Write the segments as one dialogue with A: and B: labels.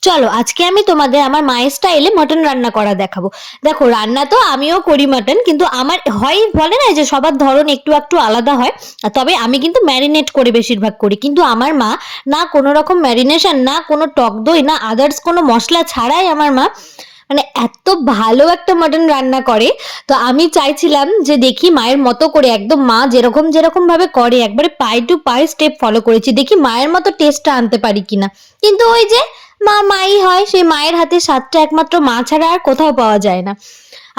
A: চলো আজকে আমি তোমাদের আমার মায়ের স্টাইলে মটন রান্না করা দেখাবো। দেখো, রান্না তো আমিও করি মটন, কিন্তু আমার হয় বলে না যে সবার ধরন একটু একটু আলাদা হয়। তবে আমি কিন্তু ম্যারিনেট করে বেশিরভাগ করি, কিন্তু আমার মা না কোনো রকম ম্যারিনেশন, না কোনো টক দই, না আদার্স কোনো মশলা ছাড়াই আমার মা মানে এত ভালো একটা মটন রান্না করে। তো আমি চাইছিলাম যে দেখি মায়ের মতো করে, একদম মা যেরকম যেরকম ভাবে করে একবারে পাই টু পাই স্টেপ ফলো করেছি, দেখি মায়ের মতো টেস্টটা আনতে পারি কিনা। কিন্তু ওই যে মা মাই হয়, সেই মায়ের হাতে স্বাদটা একমাত্র মা ছাড়া আর কোথাও পাওয়া যায় না।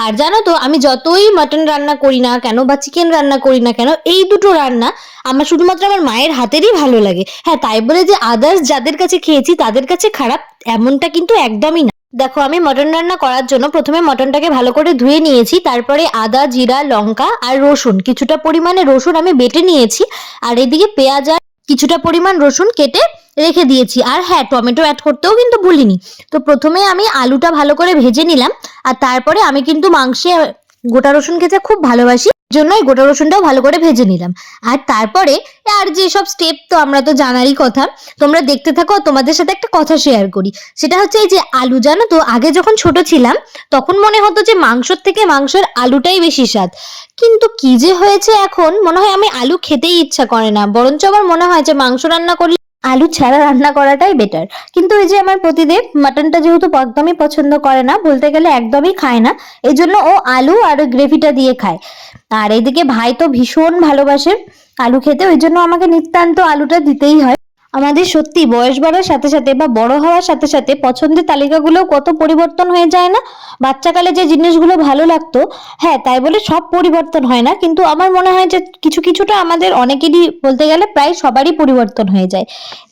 A: আর জানো তো, আমি যতই মটন রান্না করি না কেন বা চিকেন রান্না করি না কেন, এই দুটো রান্না আমার শুধুমাত্র আমার মায়ের হাতেরই ভালো লাগে। হ্যাঁ, তাই বলে যে আদার্স যাদের কাছে খেয়েছি তাদের কাছে খারাপ, এমনটা কিন্তু একদমই না। দেখো, আমি মটন রান্না করার জন্য প্রথমে মটনটাকে ভালো করে ধুয়ে নিয়েছি, তারপরে আদা, জিরা, লঙ্কা আর রসুন, কিছুটা পরিমাণে রসুন আমি বেটে নিয়েছি, আর এদিকে পেঁয়াজ আর কিছুটা পরিমাণ রসুন কেটে রেখে দিয়েছি। আর হ্যাঁ, টমেটো অ্যাড করতেও কিন্তু ভুলিনি। তো প্রথমে আমি আলুটা ভালো করে ভেজে নিলাম, আর তারপরে আমি কিন্তু মাংসে গোটা রসুন খেতে খুব ভালোবাসি, জন্যই গোটা রসুনটাও ভালো করে ভেজে নিলাম। আর তারপরে আর যেসব স্টেপ তো আমরা তো জানারই কথা, তোমরা দেখতে থাকো। তোমাদের সাথে একটা কথা শেয়ার করি, সেটা হচ্ছে এই যে আলু, জানো তো আগে যখন ছোট ছিলাম তখন মনে হতো যে মাংসর থেকে মাংসের আলুটাই বেশি স্বাদ, কিন্তু কি যে হয়েছে এখন মনে হয় আমি আলু খেতেই ইচ্ছা করে না, বরঞ্চ আমার মনে হয় যে মাংস রান্না করলে আলু ছাড়া রান্না করাটাই বেটার। কিন্তু এই যে আমার প্রতিদেব মাটনটা যেহেতু একদমই পছন্দ করে না, বলতে গেলে একদমই খায় না, এই জন্য ও আলু আর গ্রেভিটা দিয়ে খায়। আর এইদিকে ভাই তো ভীষণ ভালোবাসে আলু খেতে, ওই জন্য আমাকে নিত্যান্ত আলুটা দিতেই হয়। আমাদের সত্যি বয়স বাড়ার সাথে সাথে বা বড় হওয়ার সাথে সাথে পছন্দের তালিকাগুলো কত পরিবর্তন হয়ে যায় না। বাচ্চাকালে যে জিনিসগুলো ভালো লাগতো, হ্যাঁ তাই বলে সব পরিবর্তন হয় না, কিন্তু আমার মনে হয় যে কিছু কিছুটা আমাদের অনেকেরই, বলতে গেলে প্রায় সবারই পরিবর্তন হয়ে যায়।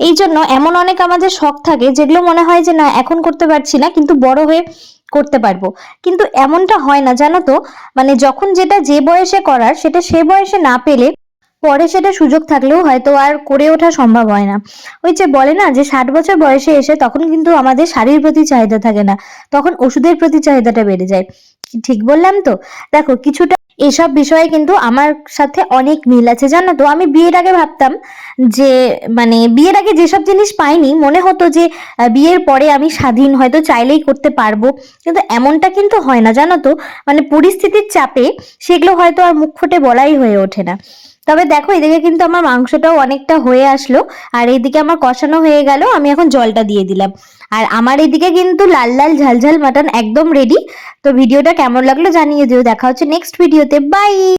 A: এই জন্য এমন অনেক আমাদের শখ থাকে যেগুলো মনে হয় যে না এখন করতে পারছি না, কিন্তু বড় হয়ে করতে পারবো। কিন্তু এমনটা হয় না, জানো তো। মানে যখন যেটা যে বয়সে করার সেটা সে বয়সে না পেলে পরে সেটা সুযোগ থাকলেও হয়তো আর করে ওঠা সম্ভব হয় না। ওই যে বলে না যে 60 বছর বয়সে এসে তখন কিন্তু আমাদের শাড়ির প্রতি চাহিদা থাকে না, তখন ওষুধের প্রতি চাহিদাটা বেড়ে যায়। ঠিক বললাম তো? দেখো, কিছুটা এসব বিষয়ে কিন্তু আমার সাথে অনেক মিল আছে, জানো তো। আমি বিয়ের আগে ভাবতাম যে, মানে বিয়ের আগে যেসব জিনিস পাইনি মনে হতো যে বিয়ের পরে আমি স্বাধীন, হয়তো চাইলেই করতে পারবো, কিন্তু এমনটা কিন্তু হয় না, জানো তো। মানে পরিস্থিতির চাপে সেগুলো হয়তো আর মুখ ফুটে বলাই হয়ে ওঠে না। তবে দেখো, এদিকে কিন্তু আমার মাংসটাও অনেকটা হয়ে আসলো, আর এইদিকে আমার কষানো হয়ে গেল, আমি এখন জলটা দিয়ে দিলাম। আর আমার এদিকে কিন্তু লাল লাল ঝালঝাল মাটন একদম রেডি। তো ভিডিওটা কেমন লাগলো জানিয়ে দিও। দেখা হচ্ছে নেক্সট ভিডিওতে, বাই।